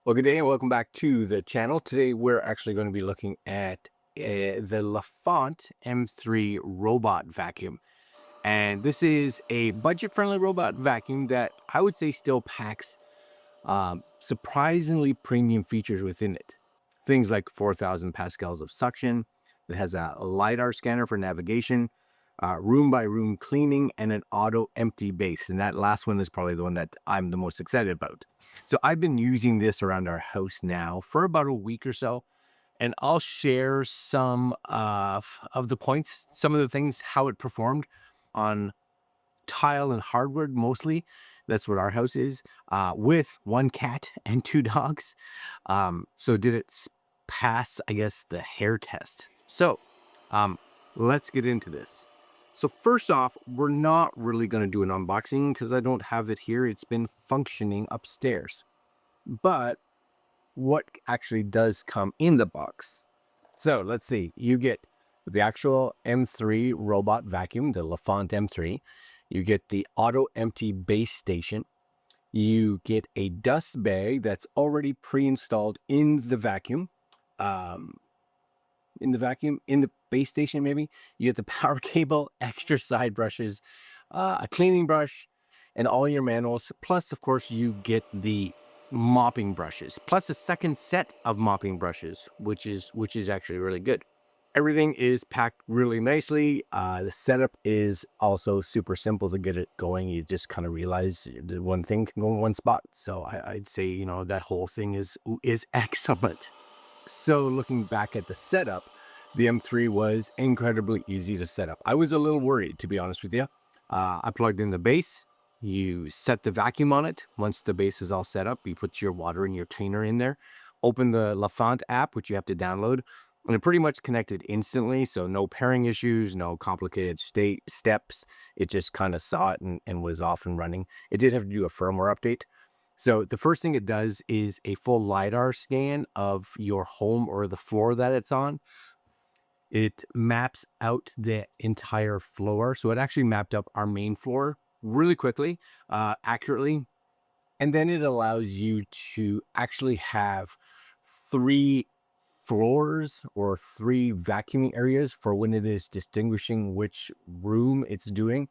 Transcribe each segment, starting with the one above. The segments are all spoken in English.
Well, good day and welcome back to the channel. Today we're actually going to be looking at the Lefant M3 Robot Vacuum. And this is a budget-friendly robot vacuum that I would say still packs surprisingly premium features within it. Things like 4,000 pascals of suction. It has a LiDAR scanner for navigation, room-by-room cleaning, and an auto empty base. And that last one is probably the one that I'm the most excited about. So I've been using this around our house now for about a week or so, and I'll share some of the points, some of the things, how it performed on tile and hardwood mostly. That's what our house is, with one cat and two dogs. So did it pass, I guess, the hair test? So um, let's get into this. So first off, we're not really going to do an unboxing because I don't have it here. It's been functioning upstairs. But what actually does come in the box? So let's see. You get the actual M3 robot vacuum, the Lefant M3. You get the auto empty base station. You get a dust bag that's already pre-installed in the vacuum. In the base station, maybe. You get the power cable, extra side brushes, a cleaning brush, and all your manuals. Plus, of course, you get the mopping brushes, plus a second set of mopping brushes, which is actually really good. Everything is packed really nicely. The setup is also super simple to get it going. You just kind of realize the one thing can go in one spot. So I'd say, that whole thing is excellent. So looking back at the setup, the M3 was incredibly easy to set up. I was a little worried, to be honest with you. I plugged in the base. You set the vacuum on it. Once the base is all set up, you put your water and your cleaner in there. Open the Lefant app, which you have to download. And it pretty much connected instantly. So no pairing issues, no complicated steps. It just kind of saw it and was off and running. It did have to do a firmware update. So the first thing it does is a full LiDAR scan of your home or the floor that it's on. It maps out the entire floor. So it actually mapped up our main floor really quickly, accurately. And then it allows you to actually have 3 floors or 3 vacuuming areas for when it is distinguishing which room it's doing,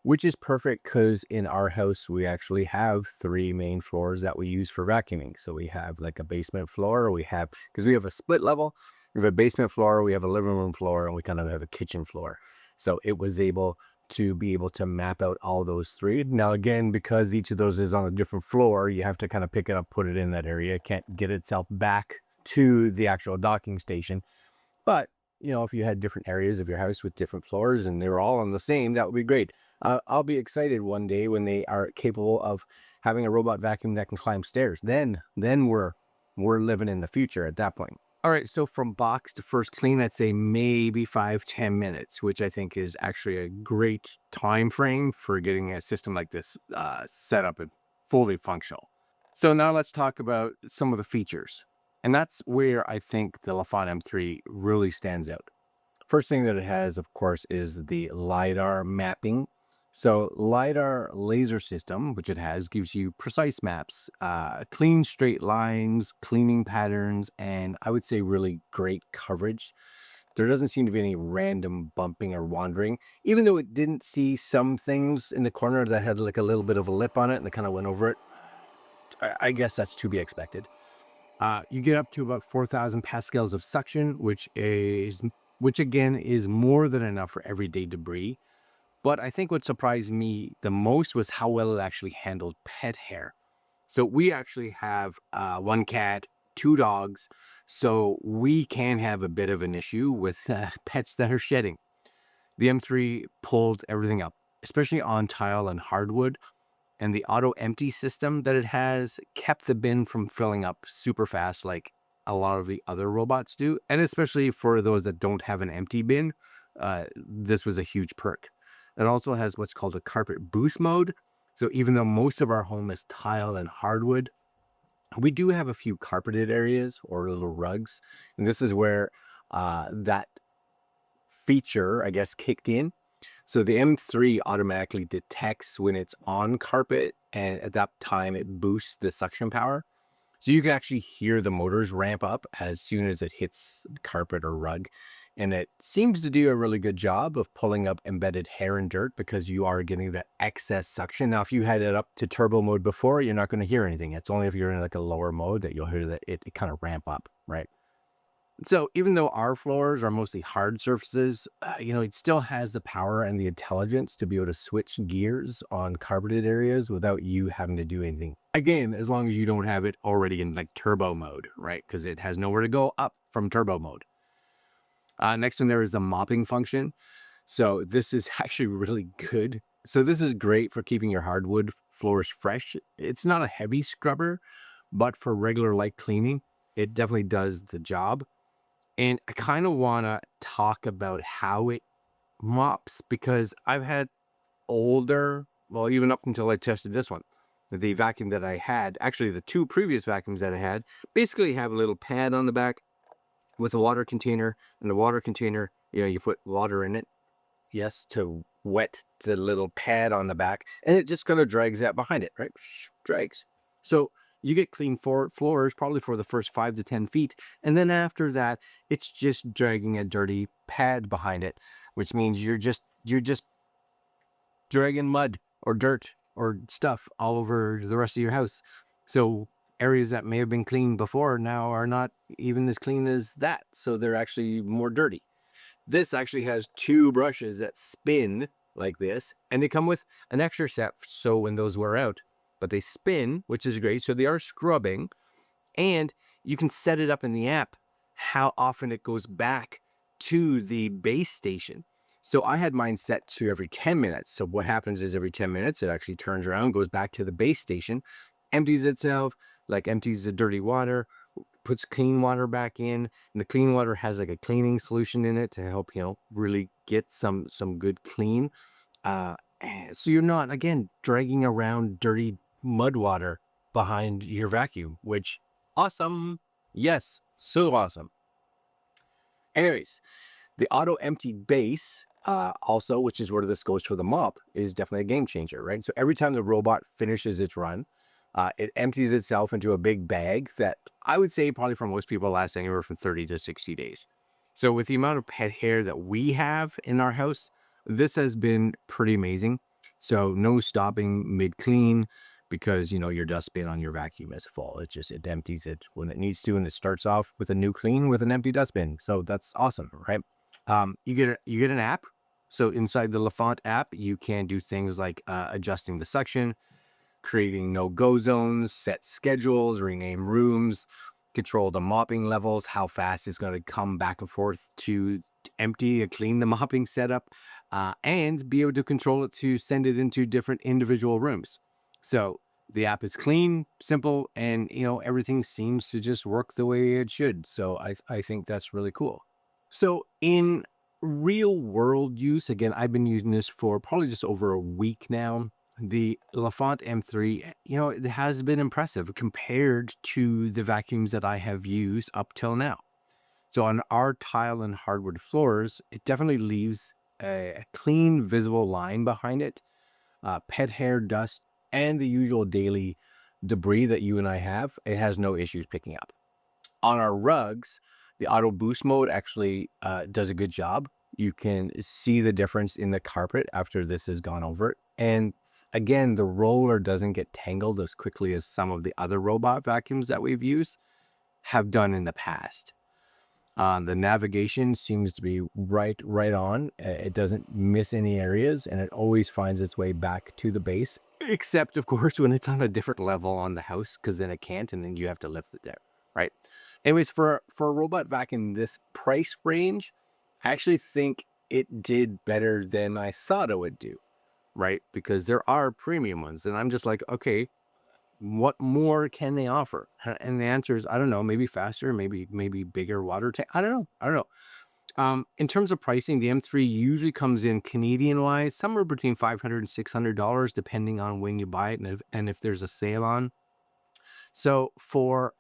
which is perfect because in our house, we actually have 3 main floors that we use for vacuuming. So we have like a basement floor, because we have a split level, we have a basement floor, we have a living room floor, and we kind of have a kitchen floor. So it was able to map out all those 3. Now, again, because each of those is on a different floor, you have to kind of pick it up, put it in that area. It can't get itself back to the actual docking station. But, if you had different areas of your house with different floors and they were all on the same, that would be great. I'll be excited one day when they are capable of having a robot vacuum that can climb stairs. Then we're living in the future at that point. All right, so from box to first clean, I'd say maybe 5-10 minutes, which I think is actually a great time frame for getting a system like this set up and fully functional. So now let's talk about some of the features. And that's where I think the Lefant M3 really stands out. First thing that it has, of course, is the LiDAR mapping. So LiDAR laser system, which it has, gives you precise maps, clean straight lines, cleaning patterns, and I would say really great coverage. There doesn't seem to be any random bumping or wandering, even though it didn't see some things in the corner that had like a little bit of a lip on it and it kind of went over it. I guess that's to be expected. You get up to about 4,000 pascals of suction, which again is more than enough for everyday debris. But I think what surprised me the most was how well it actually handled pet hair. So we actually have one cat, 2 dogs, so we can have a bit of an issue with pets that are shedding. The M3 pulled everything up, especially on tile and hardwood. And the auto empty system that it has kept the bin from filling up super fast like a lot of the other robots do. And especially for those that don't have an empty bin, this was a huge perk. It also has what's called a carpet boost mode. So even though most of our home is tile and hardwood, we do have a few carpeted areas or little rugs. And this is where that feature, I guess, kicked in. So the M3 automatically detects when it's on carpet, and at that time it boosts the suction power. So you can actually hear the motors ramp up as soon as it hits carpet or rug. And it seems to do a really good job of pulling up embedded hair and dirt because you are getting that excess suction. Now, if you had it up to turbo mode before, you're not going to hear anything. It's only if you're in like a lower mode that you'll hear that it kind of ramp up, right? So even though our floors are mostly hard surfaces, it still has the power and the intelligence to be able to switch gears on carpeted areas without you having to do anything. Again, as long as you don't have it already in like turbo mode, right? Because it has nowhere to go up from turbo mode. Next one there is the mopping function. So this is actually really good. So this is great for keeping your hardwood floors fresh. It's not a heavy scrubber, but for regular light cleaning, it definitely does the job. And I kind of want to talk about how it mops because I've had older, well, even up until I tested this one, the vacuum that I had, actually the two previous vacuums that I had, basically have a little pad on the back with a water container, and the water container, you put water in it, yes, to wet the little pad on the back, and it just kind of drags that behind it, right? Drags. So you get clean floors probably for the first 5 to 10 feet, and then after that, it's just dragging a dirty pad behind it, which means you're just dragging mud or dirt or stuff all over the rest of your house. So areas that may have been clean before now are not even as clean as that, so they're actually more dirty. This actually has two brushes that spin like this, and they come with an extra set so when those wear out, but they spin, which is great. So they are scrubbing, and you can set it up in the app how often it goes back to the base station. So I had mine set to every 10 minutes. So what happens is every 10 minutes, it actually turns around, goes back to the base station, empties itself, like empties the dirty water, puts clean water back in, and the clean water has like a cleaning solution in it to help, really get some good clean. So you're not, again, dragging around dirty mud water behind your vacuum, which awesome. Yes, so awesome. Anyways, the auto empty base, also, which is where this goes for the mop, is definitely a game changer, right? So every time the robot finishes its run, it empties itself into a big bag that I would say probably for most people lasts anywhere from 30 to 60 days. So with the amount of pet hair that we have in our house, this has been pretty amazing. So no stopping mid clean because your dustbin on your vacuum is full. It empties it when it needs to, and it starts off with a new clean with an empty dustbin. So that's awesome, right? You get an app. So inside the Lefant app, you can do things like adjusting the suction, creating no-go zones, set schedules, rename rooms, control the mopping levels, how fast it's going to come back and forth to empty and clean the mopping setup, and be able to control it to send it into different individual rooms. So the app is clean, simple, and everything seems to just work the way it should. So I think that's really cool. So in real world use, again, I've been using this for probably just over a week now. The Lefant M3, it has been impressive compared to the vacuums that I have used up till now. So on our tile and hardwood floors, it definitely leaves a clean, visible line behind it. Pet hair, dust, and the usual daily debris that you and I have, it has no issues picking up. On our rugs, the auto boost mode actually does a good job. You can see the difference in the carpet after this has gone over it. And again, the roller doesn't get tangled as quickly as some of the other robot vacuums that we've used have done in the past. The navigation seems to be right on. It doesn't miss any areas, and it always finds its way back to the base, except of course when it's on a different level on the house, because then it can't, and then you have to lift it there, right? Anyways, for a robot vac in this price range, I actually think it did better than I thought it would do, right? Because there are premium ones, and I'm just like, okay, what more can they offer? And the answer is, I don't know, maybe faster, maybe bigger water tank. I don't know. In terms of pricing, the M3 usually comes in Canadian wise, somewhere between $500 and $600, depending on when you buy it and if there's a sale on. So for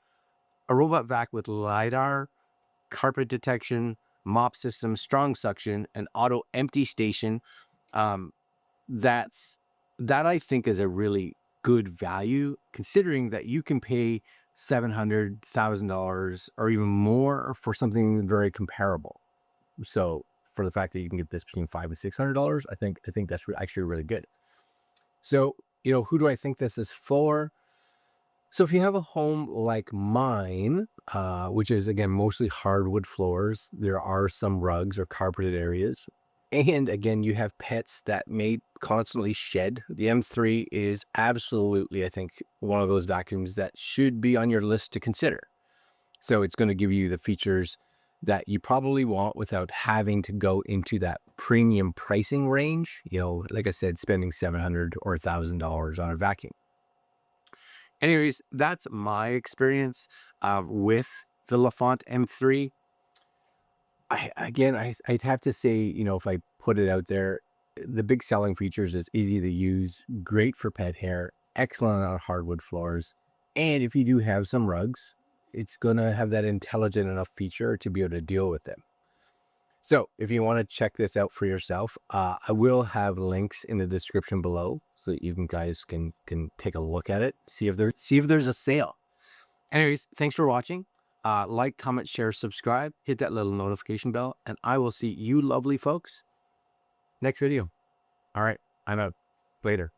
a robot vac with LiDAR, carpet detection, mop system, strong suction, and auto empty station, um, that I think is a really good value, considering that you can pay $700,000 or even more for something very comparable. So for the fact that you can get this between $500 and $600, I think that's actually really good. So, who do I think this is for? So if you have a home like mine, which is again mostly hardwood floors, there are some rugs or carpeted areas. And again, you have pets that may constantly shed. The M3 is absolutely, I think, one of those vacuums that should be on your list to consider. So it's going to give you the features that you probably want without having to go into that premium pricing range. Like I said, spending $700 or $1,000 on a vacuum. Anyways, that's my experience with the Lefant M3. I'd have to say, if I put it out there, the big selling features is easy to use, great for pet hair, excellent on hardwood floors. And if you do have some rugs, it's going to have that intelligent enough feature to be able to deal with them. So if you want to check this out for yourself, I will have links in the description below so that you guys can take a look at it, see if there's a sale. Anyways, thanks for watching. Like, comment, share, subscribe, hit that little notification bell, and I will see you lovely folks next video. All right, I'm out. Later.